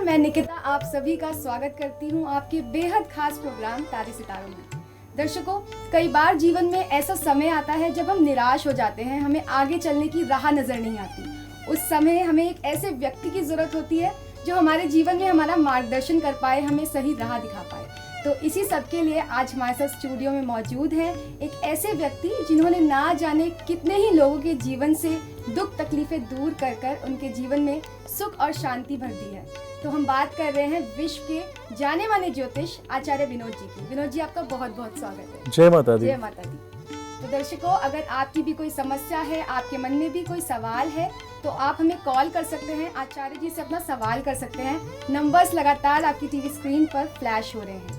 मैं निकिता आप सभी का स्वागत करती हूँ आपके बेहद खास प्रोग्राम तारे सितारों में। दर्शकों, कई बार जीवन में ऐसा समय आता है जब हम निराश हो जाते हैं, हमें आगे चलने की राह नजर नहीं आती। उस समय हमें एक ऐसे व्यक्ति की जरूरत होती है जो हमारे जीवन में हमारा मार्गदर्शन कर पाए, हमें सही राह दिखा पाए। तो इसी सब के लिए आज हमारे साथ स्टूडियो में मौजूद हैं एक ऐसे व्यक्ति जिन्होंने ना जाने कितने ही लोगों के जीवन से दुख तकलीफें दूर कर कर उनके जीवन में सुख और शांति भर दी है। तो हम बात कर रहे हैं विश्व के जाने माने ज्योतिष आचार्य विनोद जी की। विनोद जी, आपका बहुत बहुत स्वागत है। जय माता दी। जय माता दी। तो दर्शकों, अगर आपकी भी कोई समस्या है, आपके मन में भी कोई सवाल है, तो आप हमें कॉल कर सकते हैं, आचार्य जी से अपना सवाल कर सकते हैं। नंबर्स लगातार आपकी टीवी स्क्रीन पर फ्लैश हो रहे हैं।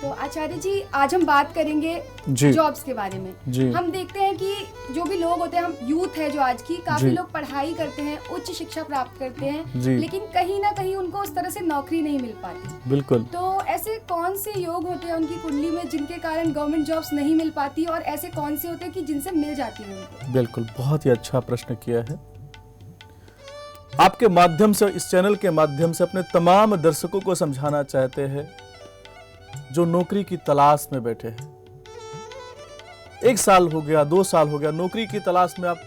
तो आचार्य जी, आज हम बात करेंगे जॉब्स के बारे में। हम देखते हैं कि जो भी लोग होते हैं, हम यूथ है जो आज की, काफी लोग पढ़ाई करते हैं, उच्च शिक्षा प्राप्त करते हैं, लेकिन कहीं ना कहीं उनको उस तरह से नौकरी नहीं मिल पाती। बिल्कुल। तो ऐसे कौन से योग होते हैं उनकी कुंडली में जिनके कारण गवर्नमेंट जॉब्स नहीं मिल पाती, और ऐसे कौन से होते हैं कि जिनसे मिल जाती है उनको? बिल्कुल, बहुत ही अच्छा प्रश्न किया है। आपके माध्यम से, इस चैनल के माध्यम से अपने तमाम दर्शकों को समझाना चाहते हैं जो नौकरी की तलाश में बैठे हैं। 1 साल हो गया, 2 साल हो गया, नौकरी की तलाश में आप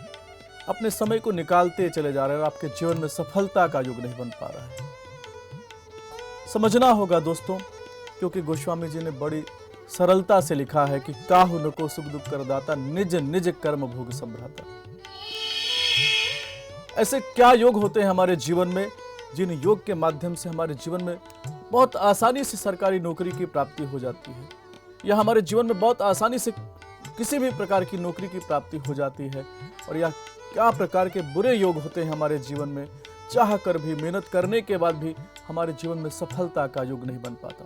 अपने समय को निकालते चले जा रहे हैं और आपके जीवन में सफलता का योग नहीं बन पा रहा है। समझना होगा दोस्तों, क्योंकि गोस्वामी जी ने बड़ी सरलता से लिखा है कि काहु न को सुख दुख कर दाता, निज निज कर्म भोग संभ्राता। ऐसे क्या योग होते हैं हमारे जीवन में जिन योग के माध्यम से हमारे जीवन में बहुत आसानी से सरकारी नौकरी की प्राप्ति हो जाती है, या हमारे जीवन में बहुत आसानी से किसी भी प्रकार की नौकरी की प्राप्ति हो जाती है, और या क्या प्रकार के बुरे योग होते हैं हमारे जीवन में, चाह कर भी, मेहनत करने के बाद भी हमारे जीवन में सफलता का योग नहीं बन पाता।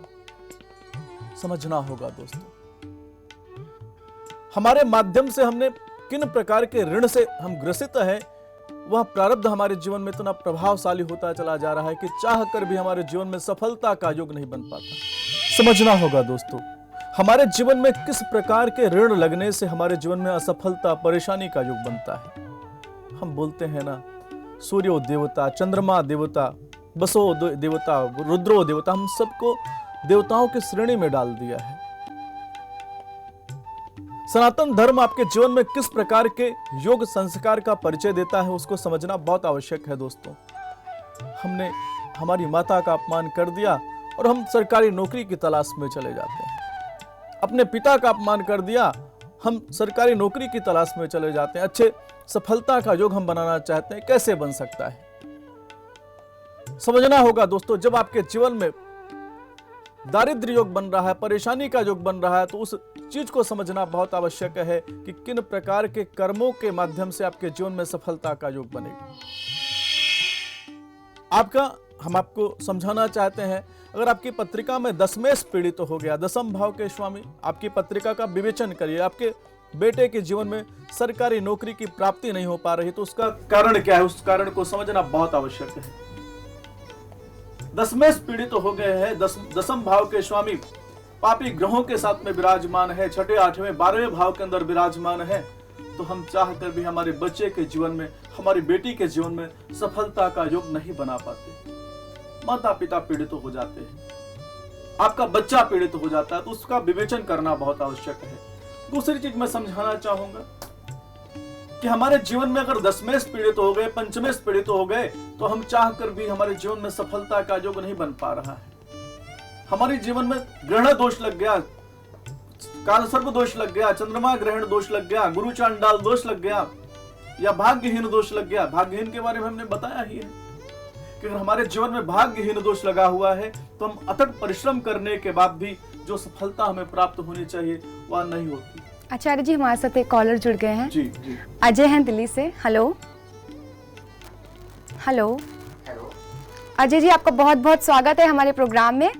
समझना होगा दोस्तों, हमारे माध्यम से हमने किन प्रकार के ऋण से हम ग्रसित हैं, वह प्रारब्ध हमारे जीवन में इतना प्रभावशाली होता चला जा रहा है कि चाह कर भी हमारे जीवन में सफलता का योग नहीं बन पाता। समझना होगा दोस्तों, हमारे जीवन में किस प्रकार के ऋण लगने से हमारे जीवन में असफलता, परेशानी का योग बनता है। हम बोलते हैं ना, सूर्यो देवता, चंद्रमा देवता, बसो देवता, रुद्रो देवता, हम सबको देवताओं की श्रेणी में डाल दिया है। सनातन धर्म आपके जीवन में किस प्रकार के योग संस्कार का परिचय देता है, उसको समझना बहुत आवश्यक है दोस्तों। हमने हमारी माता का अपमान कर दिया और हम सरकारी नौकरी की तलाश में चले जाते हैं। अपने पिता का अपमान कर दिया, हम सरकारी नौकरी की तलाश में चले जाते हैं। अच्छे सफलता का योग हम बनाना चाहते हैं, कैसे बन सकता है? समझना होगा दोस्तों, जब आपके जीवन में दारिद्र्य योग बन रहा है, परेशानी का योग बन रहा है, तो उस चीज को समझना बहुत आवश्यक है कि किन प्रकार के कर्मों के माध्यम से आपके जीवन में सफलता का योग बनेगा। हम आपको समझाना चाहते हैं, अगर आपकी पत्रिका में दशमेश पीड़ित हो गया, दशम भाव के स्वामी आपकी पत्रिका का विवेचन करिए, आपके बेटे के जीवन में सरकारी नौकरी की प्राप्ति नहीं हो पा रही, तो उसका कारण क्या है, उस कारण को समझना बहुत आवश्यक है। दशमेश पीड़ित हो गए हैं, दशम भाव के स्वामी पापी ग्रहों के साथ में विराजमान है, 6ठे 8वें 12वें भाव के अंदर विराजमान है, तो हम चाह कर भी हमारे बच्चे के जीवन में, हमारी बेटी के जीवन में सफलता का योग नहीं बना पाते। माता पिता पीड़ित हो जाते हैं, आपका बच्चा पीड़ित हो जाता है, तो उसका विवेचन करना बहुत आवश्यक है। दूसरी चीज मैं समझाना चाहूंगा कि हमारे जीवन में अगर दशमेश पीड़ित हो गए, पंचमेश पीड़ित हो गए, तो हम चाह कर भी हमारे जीवन में सफलता का योग नहीं बन पा रहा है। हमारे जीवन में ग्रहण दोष लग गया, काल सर्प दोष लग गया, चंद्रमा ग्रहण दोष लग गया, गुरु चांडाल दोष लग गया, या भाग्यहीन दोष लग गया। भाग्यहीन के बारे में हमने बताया ही है कि अगर हमारे जीवन में भाग्यहीन दोष लगा हुआ है, तो हम अथक परिश्रम करने के बाद भी जो सफलता हमें प्राप्त होनी चाहिए वह नहीं होती। आचार्य जी, हमारे साथ एक कॉलर जुड़ गए हैं। जी। अजय हैं दिल्ली से। Hello hello hello Ajay ji, आपका बहुत बहुत स्वागत है हमारे प्रोग्राम में।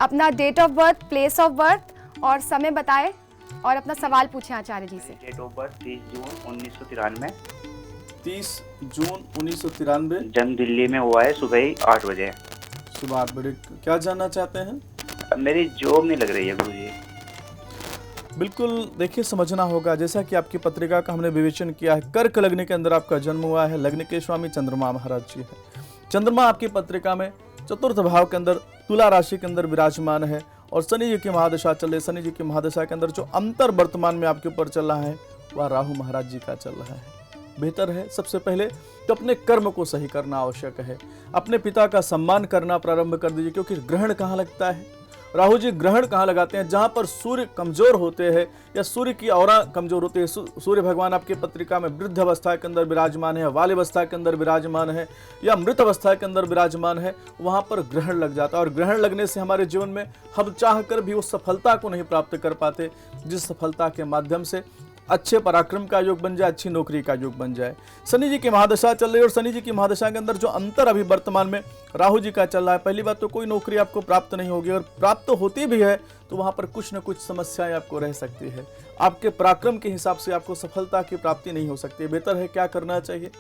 अपना date of birth, place of birth और समय बताएं और अपना सवाल पूछें आचार्य जी से। डेट ऑफ बर्थ 30 जून 1993। 30 जून 1993। जन्म दिल्ली में हुआ है, सुबह 8 बजे। सुबह 8 बजे। क्या जानना चाहते हैं? मेरी जॉब नहीं लग रही है गुरुजी। बिल्कुल, देखिए समझना होगा, जैसा कि आपकी पत्रिका का हमने विवेचन किया है, कर्क लग्न के अंदर आपका जन्म हुआ है, लग्न के स्वामी चंद्रमा महाराज जी है। चंद्रमा आपकी पत्रिका में चतुर्थ भाव के अंदर तुला राशि के अंदर विराजमान है और शनि जी की महादशा चल रही। शनि जी की महादशा के अंदर जो अंतर वर्तमान में आपके ऊपर चल रहा है वह राहु महाराज जी का चल रहा है। बेहतर है सबसे पहले तो अपने कर्म को सही करना आवश्यक है। अपने पिता का सम्मान करना प्रारंभ कर दीजिए, क्योंकि ग्रहण कहाँ लगता है, राहु जी ग्रहण कहाँ लगाते हैं, जहां पर सूर्य कमजोर होते हैं या सूर्य की औरा कमजोर होती है। सूर्य भगवान आपकी पत्रिका में वृद्ध अवस्था के अंदर विराजमान है, बाल अवस्था के अंदर विराजमान है या मृत अवस्था के अंदर विराजमान है, वहां पर ग्रहण लग जाता है। और ग्रहण लगने से हमारे जीवन में हम चाह कर भी उस सफलता को नहीं प्राप्त कर पाते, जिस सफलता के माध्यम से अच्छे पराक्रम का योग बन जाए, अच्छी नौकरी का योग बन जाए। शनि जी की महादशा चल रही है और शनि जी की महादशा के अंदर जो अंतर अभी वर्तमान में राहु जी का चल रहा है, पहली बात तो कोई नौकरी आपको प्राप्त नहीं होगी, और प्राप्त तो होती भी है तो वहां पर कुछ न कुछ समस्याएं आपको रह सकती है। आपके पराक्रम के हिसाब से आपको सफलता की प्राप्ति नहीं हो सकती। बेहतर है क्या करना चाहिए,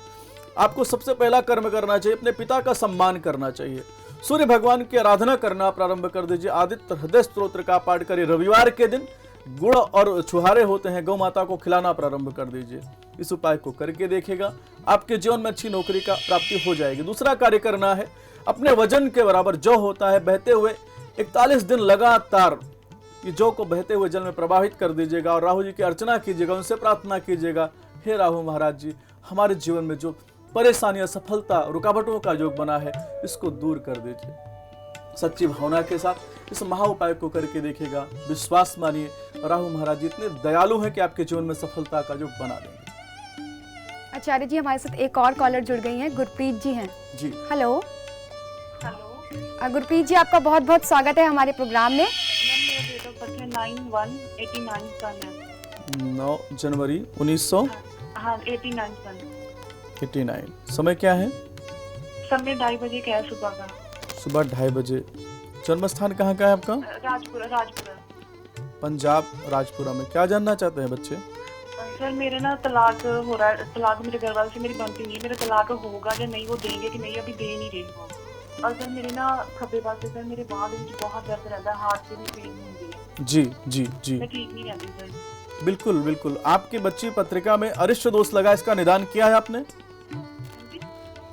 आपको सबसे पहला कर्म करना चाहिए, अपने पिता का सम्मान करना चाहिए। सूर्य भगवान की आराधना करना प्रारंभ कर दीजिए। आदित्य हृदय स्तोत्र का पाठ करिए। रविवार के दिन गुड़ और छुहारे होते हैं, गौ माता को खिलाना प्रारंभ कर दीजिए। इस उपाय को करके देखिएगा, आपके जीवन में अच्छी नौकरी का प्राप्ति हो जाएगी। दूसरा कार्य करना है, अपने वजन के बराबर जौ होता है बहते हुए 41 दिन लगातार ये जौ को बहते हुए जल में प्रवाहित कर दीजिएगा और राहु जी की अर्चना कीजिएगा, उनसे प्रार्थना कीजिएगा, हे राहु महाराज जी, हमारे जीवन में जो परेशानियां, सफलता, रुकावटों का योग बना है, इसको दूर कर दीजिए। सच्ची भावना के साथ इस महा उपाय को करके देखिएगा, विश्वास मानिए, राहु महाराज जी इतने दयालु हैं कि आपके जीवन में सफलता का योग बना देंगे। आचार्य जी, हमारे साथ एक और कॉलर जुड़ गई हैं, गुरप्रीत जी हैं जी। हेलो हेलो गुरप्रीत जी, आपका बहुत बहुत स्वागत है हमारे प्रोग्राम में। मैम, मेरा डेट ऑफ बर्थ है 9/1/89 सन है। 9 जनवरी 1989। हाँ 89 सन। समय क्या है? समय 2:30 बजे का है सुबह का। सुबह 2:30 बजे। जन्म स्थान कहाँ का है आपका? राजपुरा। पंजाब, राजपुरा में। क्या जानना चाहते हैं बच्चे? सर मेरे ना तलाक हो रहा है, तलाक मेरे घर वाले से मेरी बनती नहीं है। मेरा तलाक होगा या नहीं, वो देंगे कि नहीं, अभी दे नहीं रही वो। और सर मेरे ना खब्बे पासे सर मेरे बाल में बहुत दर्द रहता है, हाथ से भी पेन होती है। जी जी जी, मैं ठीक नहीं रहती सर। बिल्कुल बिल्कुल। आपकी बच्ची पत्रिका में अरिष्ट दोष लगा, इसका निदान किया है आपने?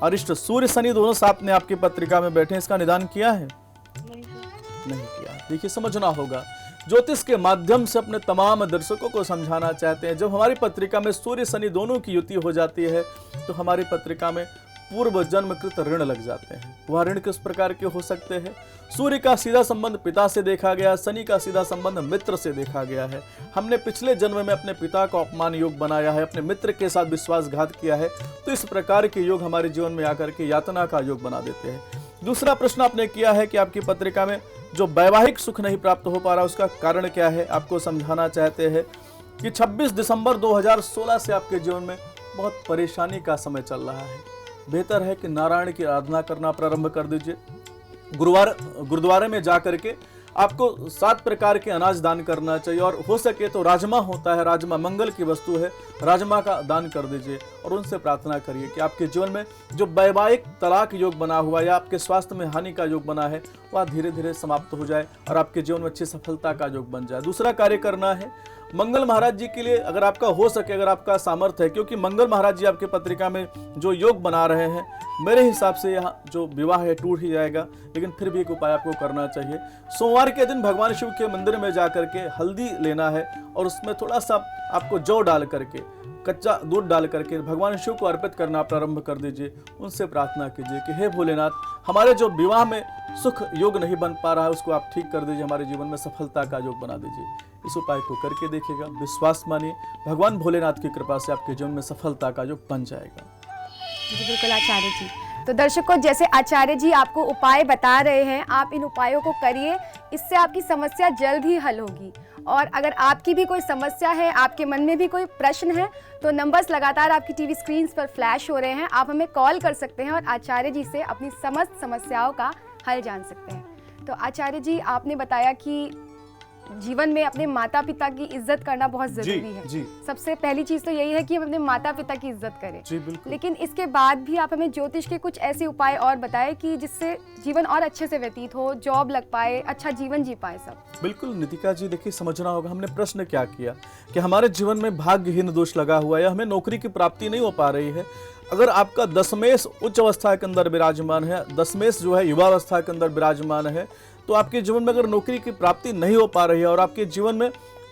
अरिष्ट, सूर्य शनि दोनों साथ में आपकी पत्रिका में बैठे हैं, इसका निदान किया है? नहीं सर। नहीं किया। देखिए, समझना होगा, ज्योतिष के माध्यम से अपने तमाम दर्शकों को समझाना चाहते हैं। जब हमारी पत्रिका में सूर्य शनि दोनों की युति हो जाती है तो हमारी पत्रिका में पूर्व जन्मकृत ऋण लग जाते हैं। वह ऋण किस प्रकार के हो सकते हैं? सूर्य का सीधा संबंध पिता से देखा गया, शनि का सीधा संबंध मित्र से देखा गया है। हमने पिछले जन्म में अपने पिता को अपमान योग बनाया है, अपने मित्र के साथ विश्वासघात किया है, तो इस प्रकार के योग हमारे जीवन में आकर के यातना का योग बना देते हैं। दूसरा प्रश्न आपने किया है कि आपकी पत्रिका में जो वैवाहिक सुख नहीं प्राप्त हो पा रहा, उसका कारण क्या है? आपको समझाना चाहते हैं कि 26 दिसंबर 2016 से आपके जीवन में बहुत परेशानी का समय चल रहा है। बेहतर है कि नारायण की आराधना करना प्रारंभ कर दीजिए। गुरुद्वारे में जा करके आपको 7 प्रकार के अनाज दान करना चाहिए, और हो सके तो राजमा होता है, राजमा मंगल की वस्तु है, राजमा का दान कर दीजिए और उनसे प्रार्थना करिए कि आपके जीवन में जो वैवाहिक तलाक योग बना हुआ या आपके स्वास्थ्य में हानि का योग बना है वह धीरे धीरे समाप्त हो जाए और आपके जीवन में अच्छी सफलता का योग बन जाए। दूसरा कार्य करना है, मंगल महाराज जी के लिए अगर आपका हो सके, अगर आपका सामर्थ्य है, क्योंकि मंगल महाराज जी आपके पत्रिका में जो योग बना रहे हैं, मेरे हिसाब से यहाँ जो विवाह है टूट ही जाएगा, लेकिन फिर भी एक उपाय आपको करना चाहिए। सोमवार के दिन भगवान शिव के मंदिर में जा करके हल्दी लेना है और उसमें थोड़ा सा आपको जौ डाल करके, कच्चा दूध डाल करके भगवान शिव को अर्पित करना प्रारंभ कर दीजिए। उनसे प्रार्थना कीजिए कि हे भोलेनाथ, हमारे जो विवाह में सुख योग नहीं बन पा रहा है उसको आप ठीक कर दीजिए, हमारे जीवन में सफलता का योग बना दीजिए। इस उपाय को करके देखिएगा, विश्वास मानिए, भगवान भोलेनाथ की कृपा से आपके जीवन में सफलता का योग बन जाएगा। जी बिल्कुल आचार्य जी। तो दर्शकों, जैसे आचार्य जी आपको उपाय बता रहे हैं, आप इन उपायों को करिए, इससे आपकी समस्या जल्द ही हल होगी। और अगर आपकी भी कोई समस्या है, आपके मन में भी कोई प्रश्न है, तो नंबर्स लगातार आपकी टीवी स्क्रीन पर फ्लैश हो रहे हैं, आप हमें कॉल कर सकते हैं और आचार्य जी से अपनी समस्त समस्याओं का हल जान सकते हैं। तो आचार्य जी, आपने बताया कि जीवन में अपने माता पिता की इज्जत करना बहुत जरूरी है। जी। सबसे पहली चीज तो यही है कि हम अपने माता पिता की इज्जत करें। जी बिल्कुल। लेकिन इसके बाद भी आप हमें ज्योतिष के कुछ ऐसे उपाय और बताएं कि जिससे जीवन और अच्छे से व्यतीत हो, जॉब लग पाए, अच्छा जीवन जी पाए सब। बिल्कुल नितिका जी, देखिए समझना होगा, हमने प्रश्न क्या किया कि हमारे जीवन में भाग्यहीन दोष लगा हुआ है या हमें नौकरी की प्राप्ति नहीं हो पा रही है, अगर आपका दशमेश उच्च अवस्था के अंदर विराजमान है, दशमेश जो है युवा अवस्था के अंदर विराजमान है, तो आपके जीवन में अगर नौकरी की प्राप्ति नहीं हो पा रही है और आपके जीवन में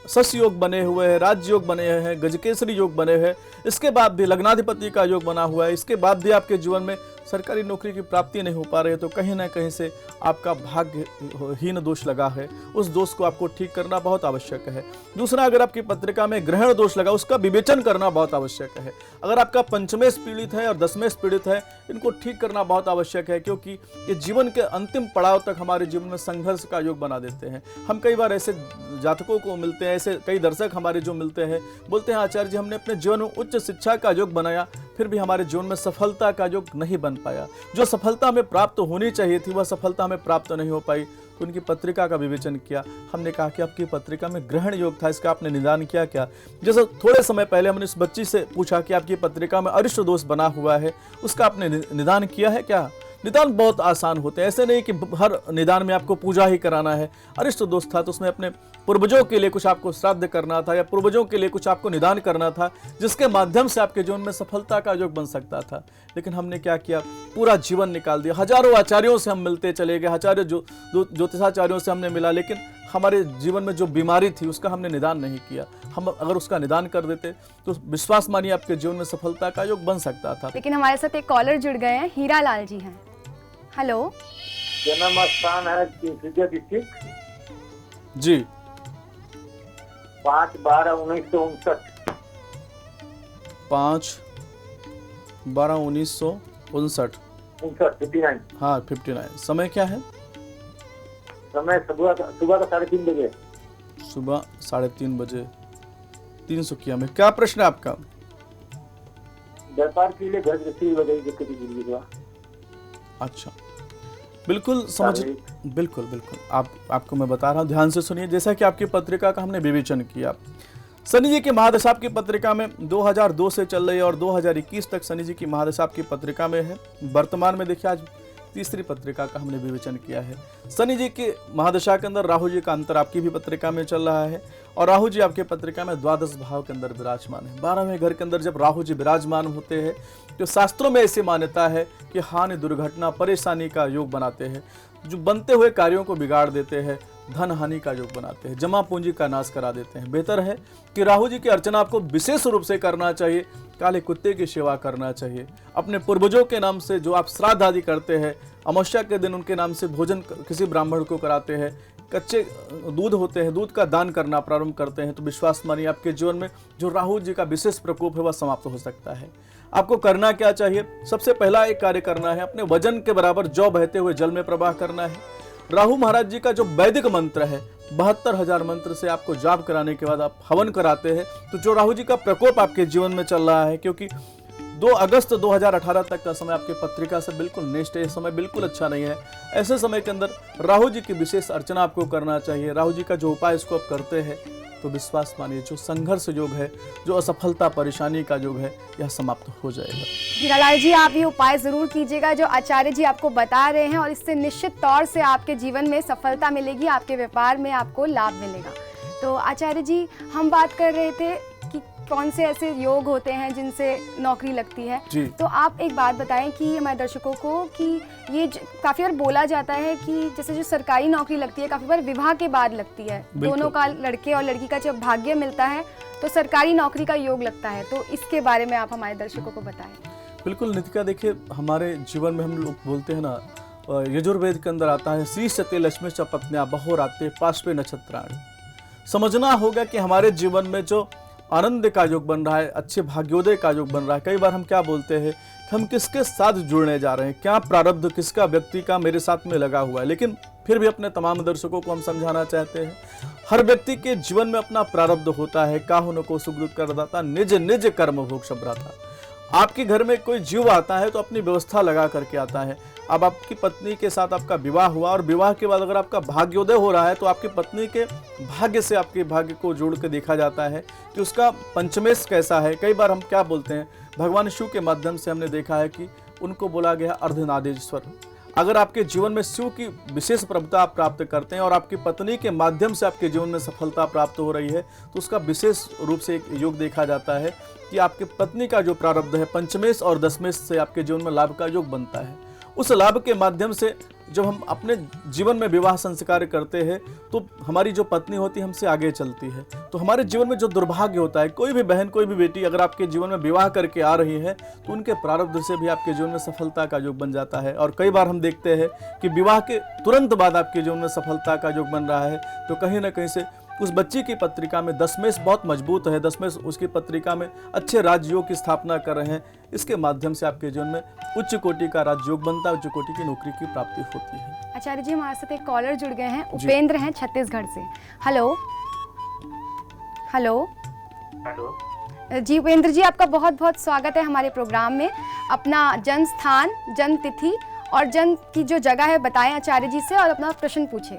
शश योग बने हुए हैं, राज्य योग बने हैं, गजकेसरी योग बने हैं, इसके बाद भी लग्नाधिपति का योग बना हुआ है, इसके बाद भी आपके जीवन में सरकारी नौकरी की प्राप्ति नहीं हो पा रही है, तो कहीं ना कहीं से आपका भाग्यहीन दोष लगा है। उस दोष को आपको ठीक करना बहुत आवश्यक है। दूसरा, अगर आपकी पत्रिका में ग्रहण दोष लगा, उसका विवेचन करना बहुत आवश्यक है। अगर आपका पंचमेश पीड़ित है और दशमेश पीड़ित है, इनको ठीक करना बहुत आवश्यक है, क्योंकि ये जीवन के अंतिम पड़ाव तक हमारे जीवन में संघर्ष का योग बना देते हैं। हम कई बार ऐसे जातकों को मिलते हैं, ऐसे कई दर्शक हमारे जो मिलते हैं, बोलते हैं आचार्य जी हमने अपने जीवन में उच्च शिक्षा का योग बनाया, फिर भी हमारे जीवन में सफलता का योग नहीं बन पाया। जो सफलता हमें प्राप्त होनी चाहिए थी वह सफलता हमें प्राप्त नहीं हो पाई। तो उनकी पत्रिका का विवेचन किया, हमने कहा कि आपकी पत्रिका में ग्रहण योग था, इसका आपने निदान किया क्या? जैसे थोड़े समय पहले हमने इस बच्ची से पूछा कि आपकी पत्रिका में अरिष्ट दोष बना हुआ है, उसका आपने निदान किया है क्या? निदान बहुत आसान होते हैं, ऐसे नहीं कि हर निदान में आपको पूजा ही कराना है। अरिष्ट दोष था तो उसमें अपने पूर्वजों के लिए कुछ आपको श्राद्ध करना था या पूर्वजों के लिए कुछ आपको निदान करना था, जिसके माध्यम से आपके जीवन में सफलता का योग बन सकता था। लेकिन हमने क्या किया, पूरा जीवन निकाल दिया। हजारों आचार्यों से हम मिलते चले गए, हजारों ज्योतिषाचार्यों से हमने मिला, लेकिन हमारे जीवन में जो बीमारी थी उसका हमने निदान नहीं किया। हम अगर उसका निदान कर देते तो विश्वास मानिए आपके जीवन में सफलता का योग बन सकता था। लेकिन हमारे साथ एक कॉलर जुड़ गए हैं, हीरा लाल जी हैं। हेलो, जन्म स्थान है तिनसुकिया डिस्ट्रिक्ट, जी 5/12/1959। 5/12/1959। 59। हाँ 59। समय क्या है? समय सुबह का 3:30 बजे। सुबह 3:30 बजे तिनसुकिया में। क्या प्रश्न है आपका? व्यापार के लिए घर गृहस्थी वगैरह की जिंदगी का। अच्छा, बिल्कुल समझ, बिल्कुल बिल्कुल आपको मैं बता रहा हूँ, ध्यान से सुनिए। जैसा कि आपकी पत्रिका का हमने विवेचन किया, शनि जी की महादशा आपकी पत्रिका में 2002 से चल रही है और 2021 तक शनि जी की महादशा आपकी पत्रिका में है। वर्तमान में देखिए आज तीसरी पत्रिका का हमने विवेचन किया है। शनि जी की महादशा के अंदर राहु जी का अंतर आपकी भी पत्रिका में चल रहा है और राहु जी आपके पत्रिका में द्वादश भाव के अंदर विराजमान है। 12वें घर के अंदर जब राहु जी विराजमान होते हैं तो शास्त्रों में ऐसी मान्यता है कि हानि, दुर्घटना, परेशानी का योग बनाते हैं, जो बनते हुए कार्यों को बिगाड़ देते हैं, धन हानि का योग बनाते हैं, जमा पूंजी का नाश करा देते हैं। बेहतर है कि राहु जी की अर्चना आपको विशेष रूप से करना चाहिए, काले कुत्ते की सेवा करना चाहिए। अपने पूर्वजों के नाम से जो आप श्राद्ध आदि करते हैं, अमावस्या के दिन उनके नाम से भोजन किसी ब्राह्मण को कराते हैं, कच्चे दूध होते हैं, दूध का दान करना प्रारंभ करते हैं, तो विश्वास मानिए आपके जीवन में जो राहु जी का विशेष प्रकोप है वह समाप्त हो सकता है। आपको करना क्या चाहिए? सबसे पहला एक कार्य करना है, अपने वजन के बराबर जौ बहते हुए जल में प्रवाह करना है। राहु महाराज जी का जो वैदिक मंत्र है 72,000 मंत्र से आपको जाप कराने के बाद आप हवन कराते हैं, तो जो राहु जी का प्रकोप आपके जीवन में चल रहा है, क्योंकि 2 अगस्त 2018 तक का समय आपकी पत्रिका से बिल्कुल नेक्स्ट है, समय बिल्कुल अच्छा नहीं है। ऐसे समय के अंदर राहु जी की विशेष अर्चना आपको करना चाहिए। राहु जी का जो उपाय इसको आप करते हैं तो विश्वास मानिए जो संघर्ष योग है, जो असफलता परेशानी का योग है, यह समाप्त हो जाएगा। हीरालाल जी, आप ये उपाय जरूर कीजिएगा जो आचार्य जी आपको बता रहे हैं और इससे निश्चित तौर से आपके जीवन में सफलता मिलेगी, आपके व्यापार में आपको लाभ मिलेगा। तो आचार्य जी, हम बात कर रहे थे कि कौन से ऐसे योग होते हैं जिनसे नौकरी लगती है, तो आप एक बात बताएं कि हमारे दर्शकों को कि ये काफ़ी बार बोला जाता है कि जैसे जो सरकारी नौकरी लगती है काफ़ी बार विवाह के बाद लगती है, दोनों का, लड़के और लड़की का जब भाग्य मिलता है तो सरकारी नौकरी का योग लगता है, तो इसके बारे में आप हमारे दर्शकों को बताएं। बिल्कुल नितिका, देखिए हमारे जीवन में हम लोग बोलते हैं ना, यजुर्वेद के अंदर आता है श्री सत्य लक्ष्मी च पत्न्या बहोराते पार्श्वे नक्षत्राणि। समझना होगा कि हमारे जीवन में जो आनंद का योग बन रहा है, अच्छे भाग्योदय का योग बन रहा है, कई बार हम क्या बोलते हैं कि हम किसके साथ जुड़ने जा रहे हैं, क्या प्रारब्ध किसका व्यक्ति का मेरे साथ में लगा हुआ है। लेकिन फिर भी अपने तमाम दर्शकों को हम समझाना चाहते हैं, हर व्यक्ति के जीवन में अपना प्रारब्ध होता है। काहु न को सुख दुख करदाता, निज निज कर्म भोग शब्राता। आपके घर में कोई जीव आता है तो अपनी व्यवस्था लगा करके आता है। अब आपकी पत्नी के साथ आपका विवाह हुआ और विवाह के बाद अगर आपका भाग्योदय हो रहा है तो आपकी पत्नी के भाग्य से आपके भाग्य को जोड़ के देखा जाता है कि उसका पंचमेश कैसा है। कई बार हम क्या बोलते हैं, भगवान शिव के माध्यम से हमने देखा है कि उनको बोला गया अर्धनादेश्वर। अगर आपके जीवन में शिव की विशेष प्रभुता आप प्राप्त करते हैं और आपकी पत्नी के माध्यम से आपके जीवन में सफलता प्राप्त हो रही है, तो उसका विशेष रूप से एक योग देखा जाता है कि आपकी पत्नी का जो प्रारब्ध है पंचमेश और दशमेश से आपके जीवन में लाभ का योग बनता है। उस लाभ के माध्यम से जब हम अपने जीवन में विवाह संस्कार करते हैं तो हमारी जो पत्नी होती है हमसे आगे चलती है। तो हमारे जीवन में जो दुर्भाग्य होता है, कोई भी बहन कोई भी बेटी अगर आपके जीवन में विवाह करके आ रही है तो उनके प्रारब्ध से भी आपके जीवन में सफलता का योग बन जाता है। और कई बार हम देखते हैं कि विवाह के तुरंत बाद आपके जीवन में सफलता का योग बन रहा है, तो कहीं ना कहीं से उस बच्ची की पत्रिका में दशमेश बहुत मजबूत है, दशमेश उसकी पत्रिका में अच्छे राजयोग की स्थापना कर रहे हैं। इसके माध्यम से आपके जीवन में उच्च कोटि का राजयोग बनता है, उच्च कोटि की नौकरी की प्राप्ति होती है। आचार्य जी हमारे साथ एक कॉलर जुड़ गए हैं, उपेंद्र हैं छत्तीसगढ़ से। हेलो हेलो हेलो जी उपेंद्र जी, आपका बहुत बहुत स्वागत है हमारे प्रोग्राम में। अपना जन्म स्थान, जन्म तिथि और जन्म की जो जगह है बताएं आचार्य जी से और अपना प्रश्न पूछें।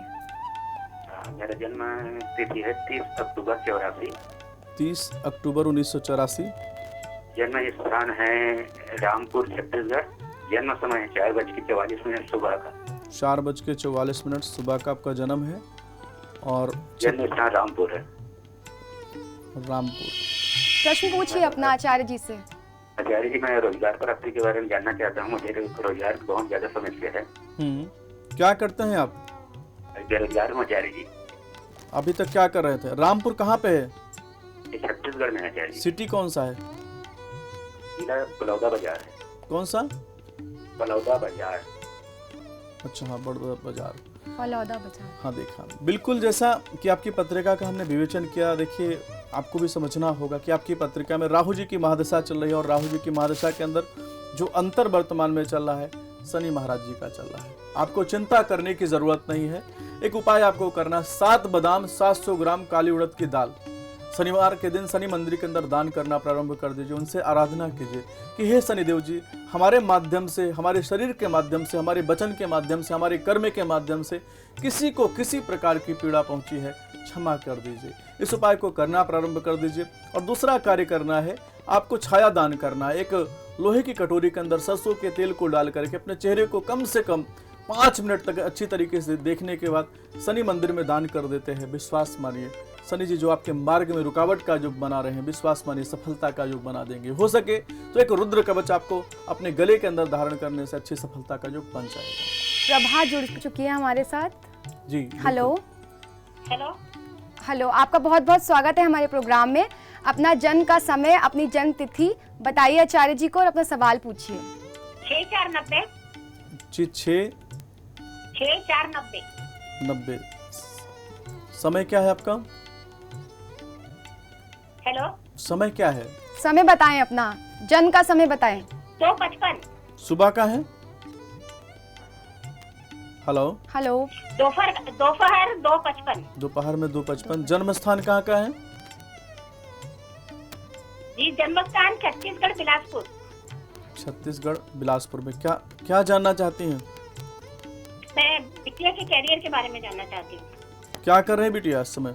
मेरा जन्म तिथि है 30 अक्टूबर 84। 30 अक्टूबर 1984। जन्म स्थान है रामपुर छत्तीसगढ़। जन्म समय है 4:44 सुबह का। 4:44 सुबह का आपका जन्म है और जन्म स्थान रामपुर है। रामपुर। प्रश्न पूछिए अपना आचार्य जी से। आचार्य जी, मैं रोजगार प्राप्ति के बारे में जानना चाहता हूँ। मुझे रोजगार की बहुत ज्यादा समस्या है। क्या करते हैं आप? बेरोजगार हूँ आचार्य जी। अभी तक क्या कर रहे थे? रामपुर कहाँ पे है? ये छत्तीसगढ़ में है आचार्य जी। सिटी कौन सा है? जिला बलौदा बाजार है। कौन सा? बलौदा बाजार। अच्छा हाँ, बड़ौदा बाजार। बलौदा बाजार। हाँ देखा, बिल्कुल जैसा कि आपकी पत्रिका का हमने विवेचन किया। देखिए, आपको भी समझना होगा कि आपकी पत्रिका में राहु जी की महादशा चल रही है और राहु जी की महादशा के अंदर जो अंतर वर्तमान में चल रहा है शनि महाराज जी का चल रहा है। आपको चिंता करने की जरूरत नहीं है। एक उपाय आपको करना, 7 बादाम 700 ग्राम काली उड़द की दाल शनिवार के दिन शनि मंदिर के अंदर दान करना प्रारंभ कर दीजिए। उनसे आराधना कीजिए कि हे शनिदेव जी, हमारे माध्यम से, हमारे शरीर के माध्यम से, हमारे वचन के माध्यम से, हमारे कर्म के माध्यम से किसी को किसी प्रकार की पीड़ा पहुंची है, क्षमा कर दीजिए। इस उपाय को करना प्रारंभ कर दीजिए। और दूसरा कार्य करना है, आपको छाया दान करना है। एक लोहे की कटोरी के अंदर सरसों के तेल को डाल करके अपने चेहरे को कम से कम 5 मिनट तक अच्छी तरीके से देखने के बाद शनि मंदिर में दान कर देते हैं। विश्वास मानिए, शनि जी जो आपके मार्ग में रुकावट का योग बना रहे हैं, विश्वास मानिए सफलता का योग बना देंगे। हो सके तो एक रुद्र कवच आपको अपने गले के अंदर धारण करने से अच्छी सफलता का योग बन जाएगा। प्रभा जुड़ चुकी है हमारे साथ जी। हेलो हेलो हेलो, आपका बहुत बहुत स्वागत है हमारे प्रोग्राम में। अपना जन्म का समय, अपनी जन्म तिथि बताइए आचार्य जी को और अपना सवाल पूछिए। 6490 90। समय क्या है आपका? हेलो, समय क्या है? समय बताएं, अपना जन्म का समय बताएं। 2:55 सुबह का है? हेलो हेलो दोपहर 2:55 दोपहर में 2:55। जन्म स्थान कहाँ का है? जी, जन्म स्थान छत्तीसगढ़ बिलासपुर। छत्तीसगढ़ बिलासपुर में। क्या जानना चाहती हैं? मैं बिटिया के कैरियर के बारे में जानना चाहती हूँ। क्या कर रहे हैं बिटिया इस समय?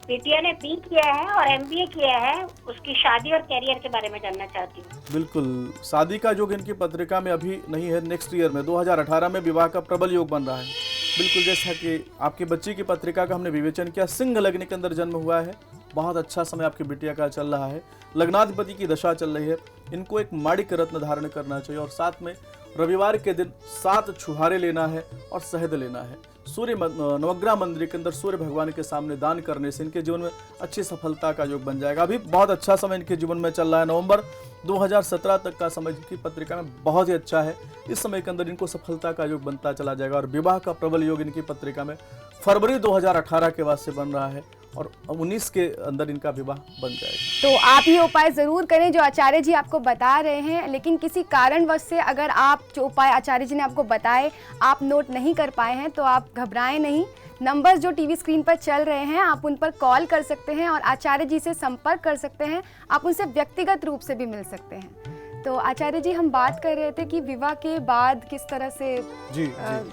बिटिया ने बी किया है और MBA किया है। उसकी शादी और कैरियर के बारे में जानना चाहती हूँ। बिल्कुल, शादी का योग इनकी पत्रिका में अभी नहीं है। नेक्स्ट ईयर में 2018 में विवाह का प्रबल योग बन रहा है। बिल्कुल जैसा कि आपकी बच्ची की पत्रिका का हमने विवेचन किया, सिंह लग्न के अंदर जन्म हुआ है। बहुत अच्छा समय आपकी बिटिया का चल रहा है। लग्नाधिपति की दशा चल रही है। इनको एक माणिक रत्न धारण करना चाहिए और साथ में रविवार के दिन 7 छुहारे लेना है और शहद लेना है। सूर्य नवग्रह मंदिर के अंदर सूर्य भगवान के सामने दान करने से इनके जीवन में अच्छी सफलता का योग बन जाएगा। अभी बहुत अच्छा समय इनके जीवन में चल रहा है। नवंबर 2017 तक का समय की पत्रिका में बहुत ही अच्छा है। इस समय के अंदर इनको सफलता का योग बनता चला जाएगा और विवाह का प्रबल योग इनकी पत्रिका में फरवरी 2018 के बाद से बन रहा है और 19 के अंदर इनका विवाह बन जाएगा। तो आप ये उपाय ज़रूर करें जो आचार्य जी आपको बता रहे हैं। लेकिन किसी कारणवश से अगर आप जो उपाय आचार्य जी ने आपको बताए आप नोट नहीं कर पाए हैं तो आप घबराएं नहीं। नंबर्स जो टीवी स्क्रीन पर चल रहे हैं आप उन पर कॉल कर सकते हैं और आचार्य जी से संपर्क कर सकते हैं। आप उनसे व्यक्तिगत रूप से भी मिल सकते हैं। तो आचार्य जी हम बात कर रहे थे कि विवाह के बाद किस तरह से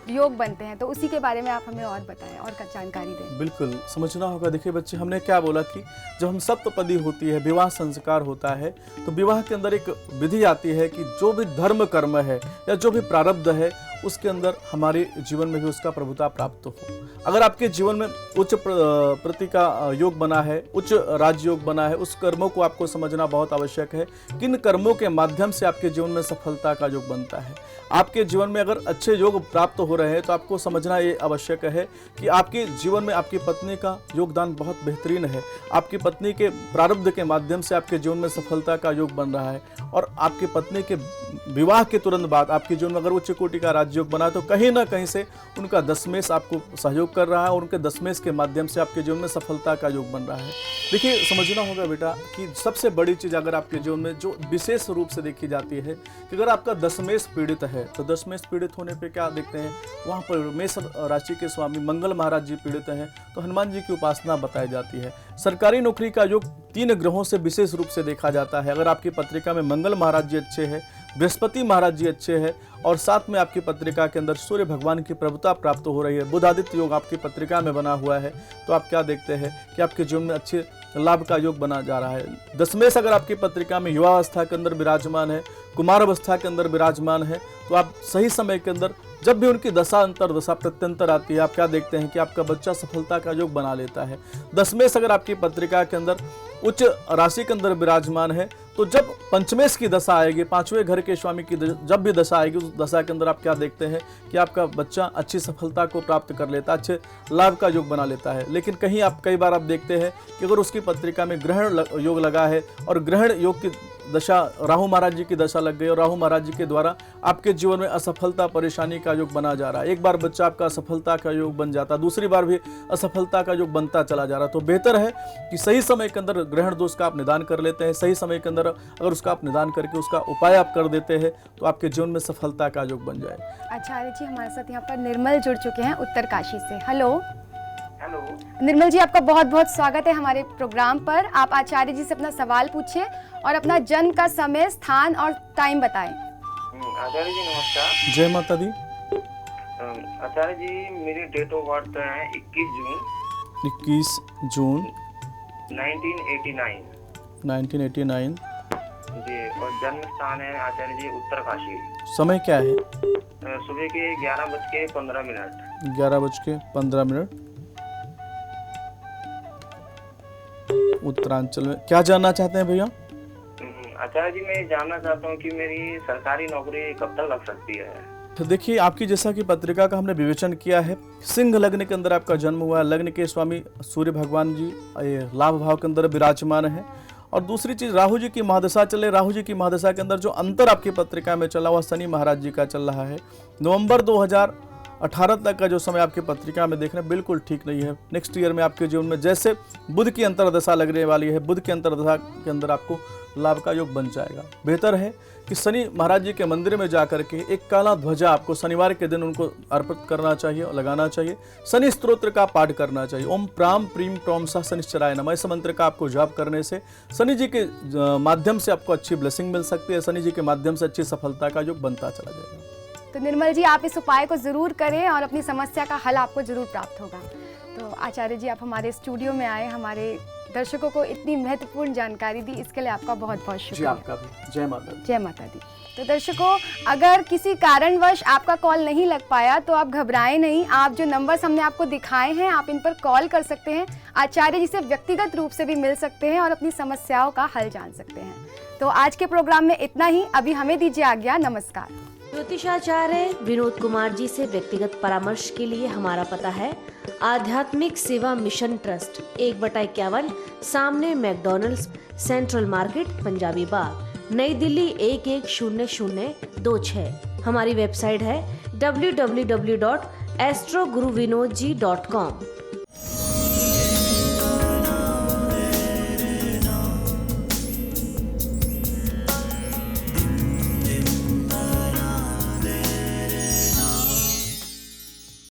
योग बनते हैं, तो उसी के बारे में आप हमें और बताएं और जानकारी दें। बिल्कुल समझना होगा। देखिए बच्चे, हमने क्या बोला कि जब हम सप्तपदी होती है, विवाह संस्कार होता है, तो विवाह के अंदर एक विधि आती है कि जो भी धर्म कर्म है या जो भी प्रारब्ध है उसके अंदर हमारे जीवन में भी उसका प्रभुता प्राप्त हो। अगर आपके जीवन में उच्च प्रति का योग बना है, उच्च राजयोग बना है, उस कर्मों को आपको समझना बहुत आवश्यक है। किन कर्मों के माध्यम से आपके जीवन में सफलता का योग बनता है। आपके जीवन में अगर अच्छे योग प्राप्त हो रहे हैं तो आपको समझना ये आवश्यक है कि आपके जीवन में आपकी पत्नी का योगदान बहुत बेहतरीन है। आपकी पत्नी के प्रारब्ध के माध्यम से आपके जीवन में सफलता का योग बन रहा है, और आपकी पत्नी के विवाह के तुरंत बाद आपके जीवन में अगर उच्च कोटि का राजयोग बना तो कहीं ना कहीं से उनका दशमेश आपको सहयोग कर रहा है, और उनके दशमेश के माध्यम से आपके जीवन में सफलता का योग बन रहा है। देखिए, समझना होगा बेटा कि सबसे बड़ी चीज़ अगर आपके जीवन में जो विशेष रूप से देखी जाती है कि अगर आपका दशमेश पीड़ित है तो दशमेश पीड़ित होने पे क्या देखते हैं, वहाँ पर मेष राशि के स्वामी मंगल महाराज जी पीड़ित हैं तो हनुमान जी की उपासना बताई जाती है। सरकारी नौकरी का योग 3 ग्रहों से विशेष रूप से देखा जाता है। अगर आपकी पत्रिका में मंगल महाराज जी अच्छे हैं, बृहस्पति महाराज जी अच्छे हैं, और साथ में आपकी पत्रिका के अंदर सूर्य भगवान की प्रभुता प्राप्त हो रही है, बुध आदित्य योग आपकी पत्रिका में बना हुआ है, तो आप क्या देखते हैं कि आपके जीवन में अच्छे लाभ का योग बना जा रहा है। दशमेश अगर आपकी पत्रिका में युवावस्था के अंदर विराजमान है, कुमार अवस्था के अंदर विराजमान है, तो आप सही समय के अंदर जब भी उनकी दशा अंतर दशा प्रत्यंतर आती है, आप क्या देखते हैं कि आपका बच्चा सफलता का योग बना लेता है। दशमेश अगर आपकी पत्रिका के अंदर उच्च राशि के अंदर विराजमान है, तो जब पंचमेश की दशा आएगी, 5वें घर के स्वामी की जब भी दशा आएगी, उस दशा के अंदर आप क्या देखते हैं कि आपका बच्चा अच्छी सफलता को प्राप्त कर लेता है, अच्छे लाभ का योग बना लेता है। लेकिन कई बार आप देखते हैं कि अगर उसकी पत्रिका में ग्रहण योग लगा है और ग्रहण योग की दशा राहु महाराज जी की दशा लग गई और राहु महाराज जी के द्वारा आपके जीवन में असफलता परेशानी का योग बना जा रहा है। एक बार बच्चा आपका असफलता का योग बन जाता, दूसरी बार भी असफलता का योग बनता चला जा रहा। तो बेहतर है कि सही समय के अंदर ग्रहण दोष का आप निदान कर लेते हैं। सही समय के अंदर अगर उसका आप निदान करके उसका उपाय आप कर देते हैं तो आपके जीवन में सफलता का योग बन जाए। आचार्य जी, हमारे साथ यहाँ पर निर्मल जुड़ चुके हैं उत्तरकाशी से। हेलो हेलो, निर्मल जी, आपका बहुत बहुत स्वागत है हमारे प्रोग्राम पर। आप आचार्य जी से अपना सवाल पूछें और अपना जन्म का समय, स्थान और टाइम बताएं। आचार्य जी नमस्कार। जय माता दी। आचार्य जी, मेरी डेट ऑफ बर्थ है 21 जून 1989 1989। जी, और जन्म स्थान है आचार्य जी उत्तरकाशी। समय क्या है? सुबह के 11:15। 11:15। उत्तरांचल में। क्या जानना चाहते हैं भैया? आचार्य जी, मैं जानना चाहता हूँ कि मेरी सरकारी नौकरी कब तक लग सकती है। तो देखिए, आपकी जैसा कि पत्रिका का हमने विवेचन किया है, सिंह लग्न के अंदर आपका जन्म हुआ है। लग्न के स्वामी सूर्य भगवान जी लाभ भाव के अंदर विराजमान है। और दूसरी चीज, राहु जी की महादशा चले। राहु जी की महादशा के अंदर जो अंतर आपकी पत्रिका में चला हुआ शनि महाराज जी का चल रहा है। नवंबर 2018 तक का जो समय आपकी पत्रिका में देख रहे हैं बिल्कुल ठीक नहीं है। नेक्स्ट ईयर में आपके जीवन में जैसे बुध की अंतरदशा लगने वाली है, बुध की अंतरदशा के अंदर आपको लाभ का योग बन जाएगा। बेहतर है कि शनि महाराज जी के मंदिर में जाकर के एक काला ध्वजा आपको शनिवार के दिन उनको अर्पित करना चाहिए और लगाना चाहिए। शनि स्तोत्र का पाठ करना चाहिए। ओम प्राम प्रीम प्रोम सा शनिश्चराय नमः, इस मंत्र का आपको जाप करने से शनि जी के माध्यम से आपको अच्छी ब्लेसिंग मिल सकती है। शनि जी के माध्यम से अच्छी सफलता का योग बनता चला जाएगा। तो निर्मल जी, आप इस उपाय को ज़रूर करें और अपनी समस्या का हल आपको ज़रूर प्राप्त होगा। तो आचार्य जी, आप हमारे स्टूडियो में आए, हमारे दर्शकों को इतनी महत्वपूर्ण जानकारी दी, इसके लिए आपका बहुत बहुत शुक्रिया। जी, आपका भी। जय माता दी। जय माता दी। तो दर्शकों, अगर किसी कारणवश आपका कॉल नहीं लग पाया तो आप घबराएं नहीं। आप जो नंबर्स हमने आपको दिखाए हैं, आप इन पर कॉल कर सकते हैं। आचार्य जी से व्यक्तिगत रूप से भी मिल सकते हैं और अपनी समस्याओं का हल जान सकते हैं। तो आज के प्रोग्राम में इतना ही। अभी हमें दीजिए आज्ञा। नमस्कार। ज्योतिषाचार्य विनोद कुमार जी से व्यक्तिगत परामर्श के लिए हमारा पता है आध्यात्मिक सेवा मिशन ट्रस्ट, 1/51, सामने मैकडॉनल्ड्स, सेंट्रल मार्केट, पंजाबी बाग, नई दिल्ली 110026। हमारी वेबसाइट है www.astroguruvinodji.com।